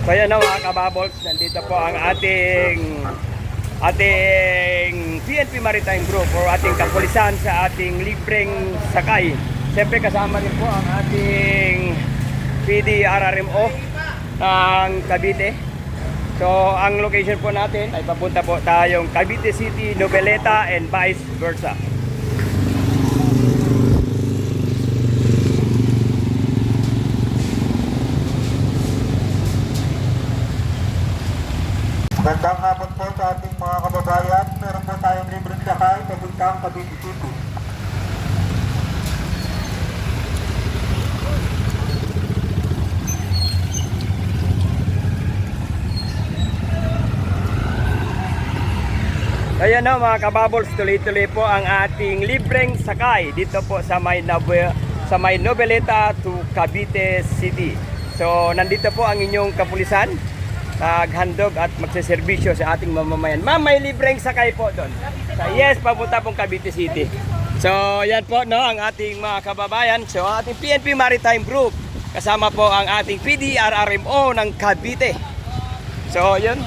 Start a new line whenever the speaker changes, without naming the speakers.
So yan na mga kababols, nandito po ang ating PNP Maritime Group o ating kapulisan sa ating libreng sakay. Siyempre kasama rin po ang ating PDRRMO ng Cavite. So ang location po natin ay papunta po tayong Cavite City, Noveleta and vice versa.
Magandang hapon po sa ating mga kababayan. Meron po tayong libreng sakay papuntang Cavite City.
Kaya na mga kababols, tuloy-tuloy po ang ating libreng sakay dito po sa may Noveleta to Cavite City. So nandito po ang inyong kapulisan, naghandog at magseserbisyo sa ating mamamayan. Ma'am, may libreng sakay po doon. Yes, papunta pong Cavite City. So yan po no ang ating mga kababayan. So ating PNP Maritime Group, kasama po ang ating PDRRMO ng Cavite. So yun.